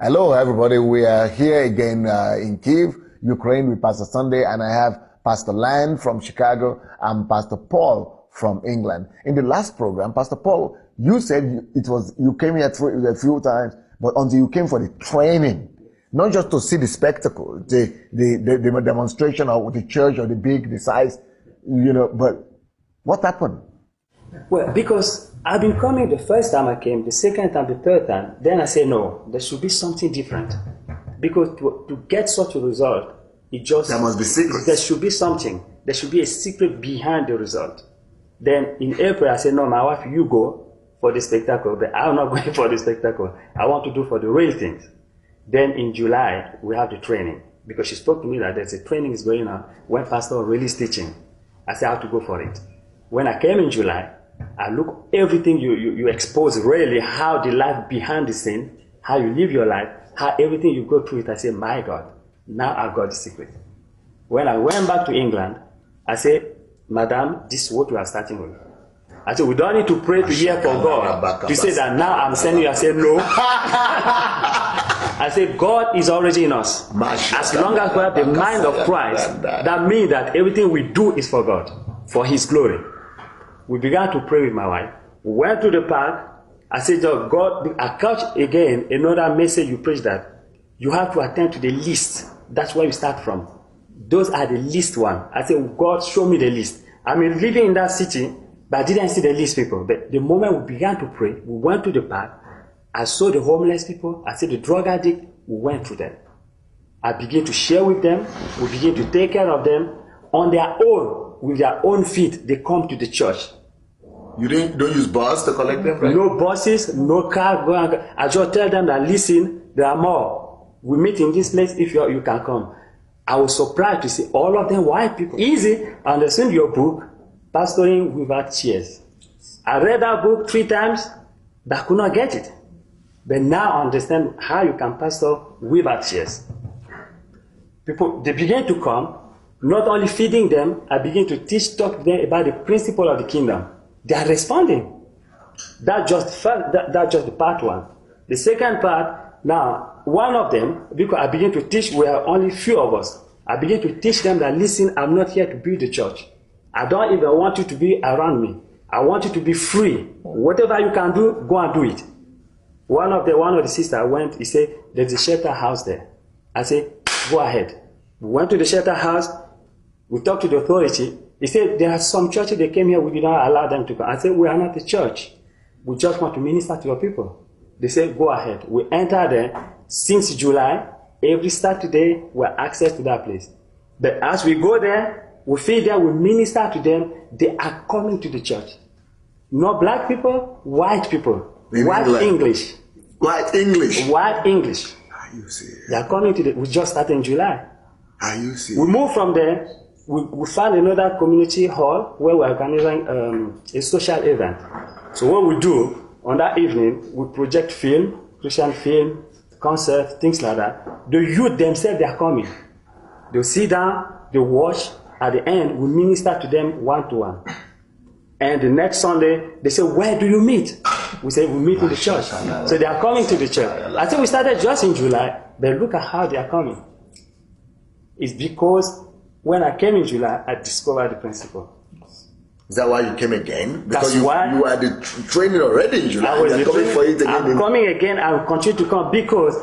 Hello, everybody. We are here again in Kyiv, Ukraine, with Pastor Sunday, and I have Pastor Land from Chicago and Pastor Paul from England. In the last program, Pastor Paul, you said you came here a few times, but until you came for the training, not just to see the spectacle, the demonstration of the church or the size, but what happened? Well, because I've been coming the first time I came, the second time, the third time, then I say, no, there should be something different. Because to get such a result, there must be secrets. There should be something. There should be a secret behind the result. Then in April, I said, no, my wife, you go for the spectacle, but I'm not going for the spectacle. I want to do for the real things. Then in July, we have the training. Because she spoke to me that there's a training is going on when Pastor really is teaching. I said, I have to go for it. When I came in July, I look everything you expose really, how the life behind the scene, how you live your life, how everything you go through it. I say, my God, now I've got the secret. When I went back to England, I said, Madam, this is what we are starting with. I said, we don't need to pray to hear from God. To say that now I'm sending you. I said, no. I said, God is already in us. As long as we have the mind of Christ, that means that everything we do is for God, for His glory. We began to pray with my wife. We went to the park. I said, God, I catch again another message you preach that you have to attend to the list. That's where you start from. Those are the least one. I said, God, show me the list. I mean, living in that city, but I didn't see the least people. But the moment we began to pray, we went to the park. I saw the homeless people. I saw the drug addict. We went to them. I began to share with them. We began to take care of them on their own. With their own feet, they come to the church. You don't use bus to collect them, right? No buses, no car. I just tell them that, listen, there are more. We meet in this place if you can come. I was surprised to see all of them white people. Easy. I understand your book, Pastoring Without Chairs. I read that book 3 times, but I could not get it. But now I understand how you can pastor without chairs. People, they begin to come. Not only feeding them, I begin to talk to them about the principle of the kingdom. They are responding. That's just the part one. The second part, now, one of them, because I begin to teach, we are only few of us. I begin to teach them that, listen, I'm not here to build the church. I don't even want you to be around me. I want you to be free. Whatever you can do, go and do it. One of the sisters went, he said, there's a shelter house there. I said, go ahead. We went to the shelter house. We talked to the authority. He said, there are some churches that came here, we did not allow them to come. I said, we are not a church. We just want to minister to your people. They said, go ahead. We entered there. Since July, every Saturday, we have access to that place. But as we go there, we feed them, we minister to them, they are coming to the church. Not black people, white people. White English. White English? White English. Are you serious? They are coming to we just started in July. Are you serious? We moved from there. We found another community hall where we're organizing a social event. So what we do on that evening, we project film, Christian film, concerts, things like that. The youth themselves, they are coming. They'll sit down, they watch. At the end, we minister to them one-to-one. And the next Sunday, they say, where do you meet? We say, we meet in the church. So they are coming to the church. I think we started just in July, but look at how they are coming. It's because when I came in July, I discovered the principle. Is that why you came again? Because That's why you had the training already in July. I'm coming again. I will continue to come because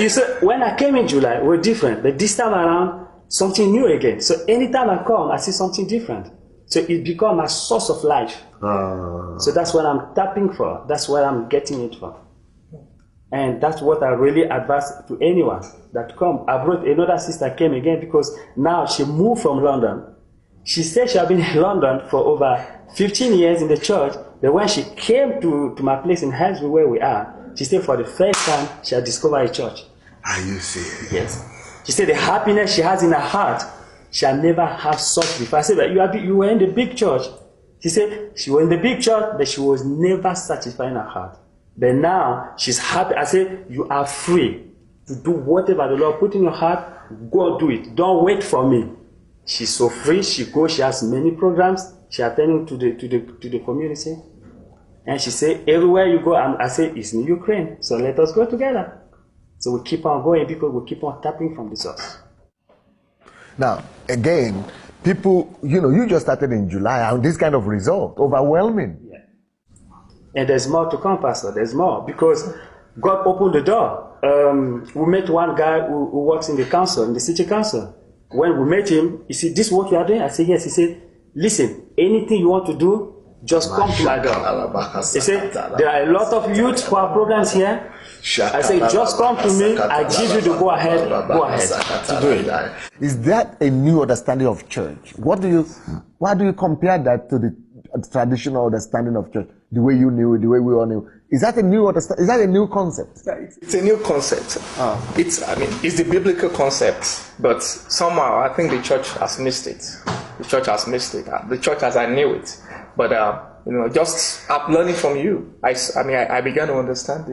you see, when I came in July, we're different. But this time around, something new again. So anytime I come, I see something different. So it becomes a source of life. So that's what I'm tapping for. That's what I'm getting it for. And that's what I really advise to anyone that come. I brought another sister came again because now she moved from London. She said she had been in London for over 15 years in the church. But when she came to my place in Hillsview where we are, she said for the first time she had discovered a church. Are you serious? Yes. She said the happiness she has in her heart, she had never had such before. I said, but you were in the big church. She said she was in the big church, but she was never satisfied in her heart. But now she's happy. I said, you are free to do whatever the Lord put in your heart. Go do it. Don't wait for me. She's so free. She goes. She has many programs. She attending to the community. And she said, everywhere you go, I say, it's in Ukraine. So let us go together. So we keep on going because we keep on tapping from the source. Now, again, people, you just started in July, and this kind of result, overwhelming. Yeah. And there's more to come, Pastor. There's more, because God opened the door. We met one guy who works in the council, in the city council. When we met him, he said, "This is what you are doing?" I said, "Yes." He said, "Listen, anything you want to do, just come to my door." He said, "There are a lot of youth who have programs here." I say, "Just come to me. I give you the go ahead to do it." Is that a new understanding of church? Why do you compare that to the traditional understanding of church? The way you knew it, the way we all knew. Is that a new understanding? Is that a new concept? It's a new concept. It's the biblical concept, but somehow I think the church has missed it. The church has missed it. The church as I knew it. But just learning from you, I began to understand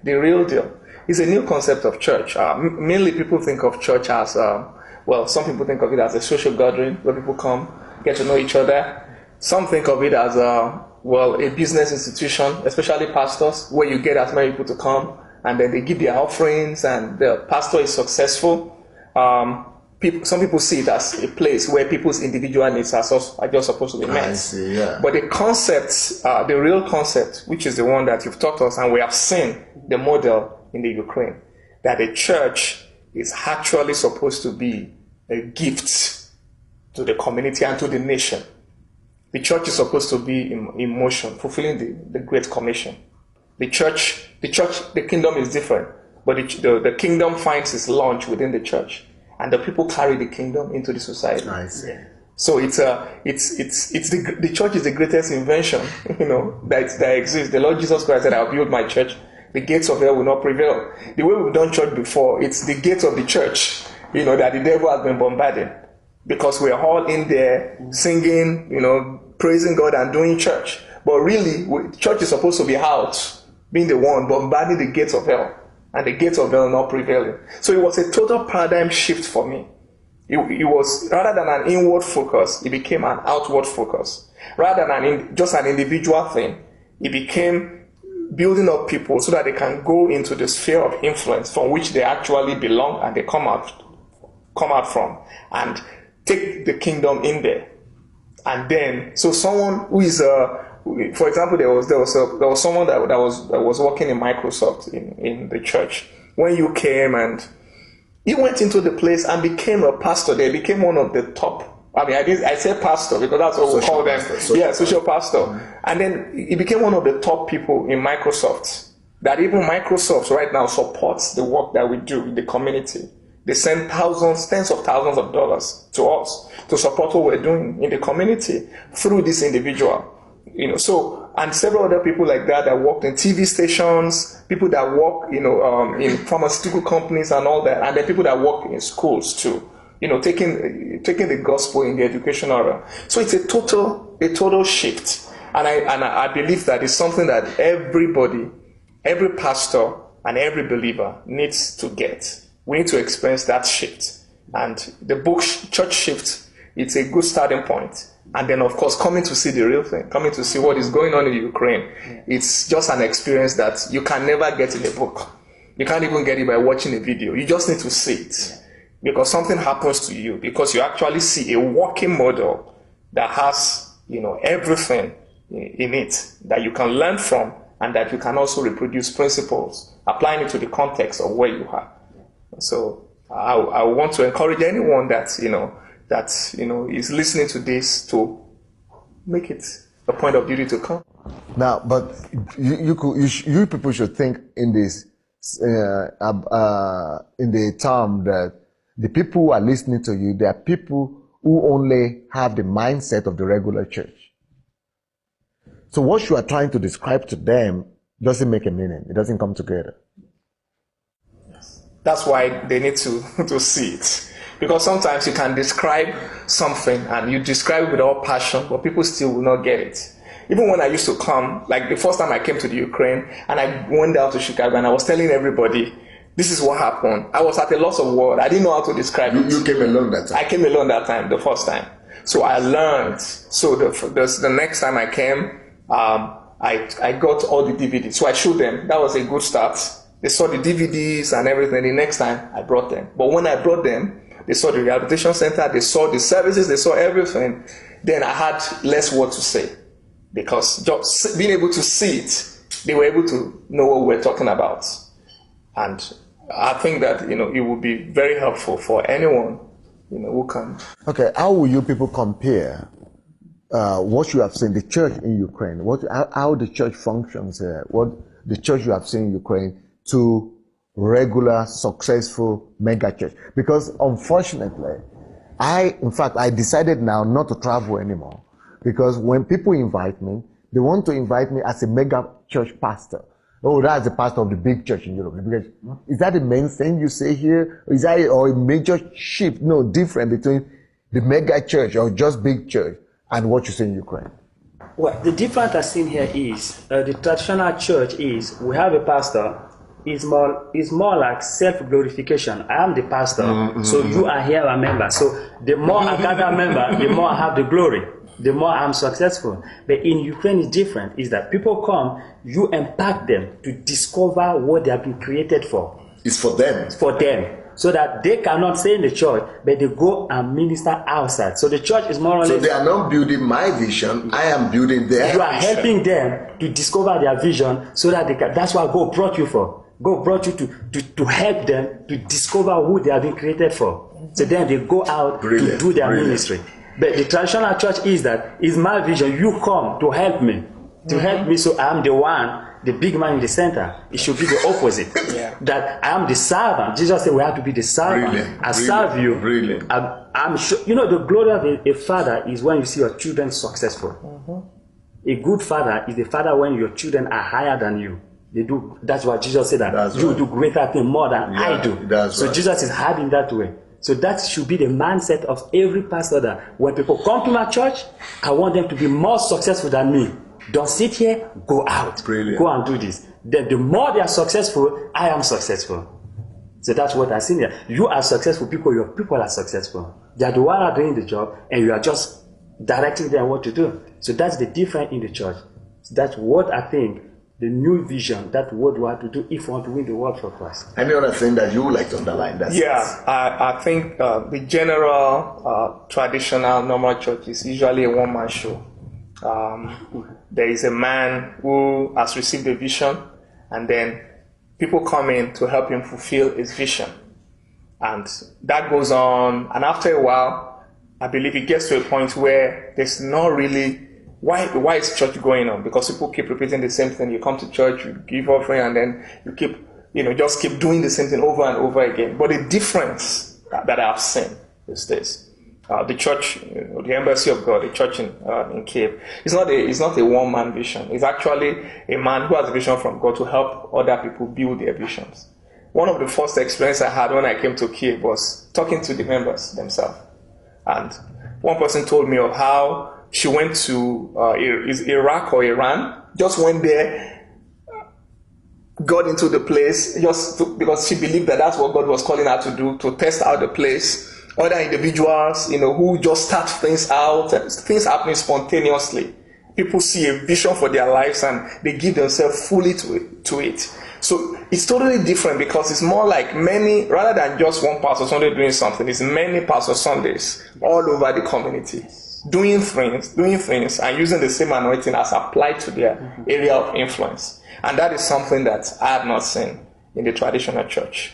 the real deal. It's a new concept of church. Mainly people think of church as, some people think of it as a social gathering where people come, get to know each other. Some think of it as a business institution, especially pastors, where you get as many people to come and then they give their offerings and the pastor is successful. Some people see it as a place where people's individual needs are just supposed to be met. I see, yeah. But the concept, the real concept, which is the one that you've taught us, and we have seen the model in the Ukraine, that the church is actually supposed to be a gift to the community and to the nation. The church is supposed to be in motion, fulfilling the Great Commission. The kingdom is different, but the kingdom finds its launch within the church. And the people carry the kingdom into the society. I see. So the church is the greatest invention, that exists. The Lord Jesus Christ said, "I'll build my church. The gates of hell will not prevail." The way we've done church before, it's the gates of the church, that the devil has been bombarding, because we're all in there singing, praising God and doing church. But really, church is supposed to be out, being the one bombarding the gates of hell. And the gates of hell not prevailing. So it was a total paradigm shift for me. It was, rather than an inward focus, it became an outward focus. Rather than just an individual thing, it became building up people so that they can go into the sphere of influence from which they actually belong and they come out from, and take the kingdom in there. And then, so someone who is for example, there was someone that was working in Microsoft in the church. When you came, and he went into the place and became a pastor. They became one of the top. I said pastor because that's what we call them. Social pastor. Mm-hmm. And then he became one of the top people in Microsoft. That even Microsoft right now supports the work that we do in the community. They send tens of thousands of dollars to us to support what we're doing in the community through this individual. And several other people like that worked in TV stations, people that work, in pharmaceutical companies and all that, and then people that work in schools too, taking the gospel in the educational realm. So it's a total shift, and I believe that is something that everybody, every pastor and every believer needs to get. We need to experience that shift, and the book Church Shift, it's a good starting point. And then, of course, coming to see the real thing, coming to see what is going on in Ukraine, it's just an experience that you can never get in a book. You can't even get it by watching a video. You just need to see it. Because something happens to you, because you actually see a working model that has, everything in it that you can learn from, and that you can also reproduce principles, applying it to the context of where you are. So I want to encourage anyone that, is listening to this to make it a point of duty to come. Now, but you people should think in this, in the term that the people who are listening to you, they are people who only have the mindset of the regular church. So what you are trying to describe to them doesn't make a meaning. It doesn't come together. That's why they need to see it. Because sometimes you can describe something and you describe it with all passion, but people still will not get it. Even when I used to come, like the first time I came to the Ukraine and I went down to Chicago and I was telling everybody, this is what happened. I was at a loss of words. I didn't know how to describe it. You came alone that time? I came alone that time, the first time. So I learned. So the next time I came, I got all the DVDs. So I showed them. That was a good start. They saw the DVDs and everything. The next time I brought them. But when I brought them, they saw the rehabilitation center, they saw the services, they saw everything. Then I had less word to say. Because just being able to see it, they were able to know what we're talking about. And I think that, it would be very helpful for anyone, who can. Okay, how will you people compare what you have seen, the church in Ukraine, how the church functions here, what the church you have seen in Ukraine to regular, successful mega church? Because unfortunately, I decided now not to travel anymore. Because when people invite me, they want to invite me as a mega church pastor. Oh, that's the pastor of the big church in Europe. Because is that the main thing you say here? Is that a major shift, different between the mega church or just big church and what you see in Ukraine? Well, the difference I've seen here is the traditional church is we have a pastor. It's more like self-glorification. I am the pastor, so you are here a member. So the more I gather a member, the more I have the glory. The more I'm successful. But in Ukraine, it's different. Is that people come, you impact them to discover what they have been created for. It's for them. It's for them. So that they cannot stay in the church, but they go and minister outside. So the church is more or less. So they are not building my vision. I am building their vision. You are helping them to discover their vision, so that they can. That's what God brought you for. God brought you to help them to discover who they have been created for. So then they go out to do their ministry. But the traditional church is my vision. You come to help me. So I'm the one, the big man in the center. It should be the opposite. That I am the servant. Jesus said we have to be the servant. I serve you. I'm sure. The glory of a father is when you see your children successful. A good father is the father when your children are higher than you. They do. That's what Jesus said, that you do greater things more than I do. So Jesus is having that way. So that should be the mindset of every pastor, that when people come to my church, I want them to be more successful than me. Don't sit here, go out. Go and do this. Then the more they are successful, I am successful. So that's what I see here. You are successful people, your people are successful. They are the one who are doing the job, and you are just directing them what to do. So that's the difference in the church. So that's what I think. The new vision, that what we have to do if we want to win the world for Christ. Any other thing that you would like to underline? I think the general traditional normal church is usually a one-man show. There is a man who has received a vision, and then people come in to help him fulfill his vision. And that goes on, and after a while, I believe it gets to a point where there's not really. Why is church going on? Because people keep repeating the same thing. You come to church, you give offering, and then you keep, just keep doing the same thing over and over again. But the difference that I've seen is this: the church, the Embassy of God, the church in Kyiv, it's not a one-man vision. It's actually a man who has a vision from God to help other people build their visions. One of the first experiences I had when I came to Kyiv was talking to the members themselves, and one person told me of how she went to Iraq or Iran, just went there, got into the place because she believed that that's what God was calling her to do, to test out the place. Other individuals, who just start things out, things happening spontaneously. People see a vision for their lives and they give themselves fully to it. So it's totally different, because it's more like many, rather than just one Pastor Sunday doing something, it's many Pastor Sundays all over the community. Doing things and using the same anointing as applied to their area of influence. And that is something that I have not seen in the traditional church.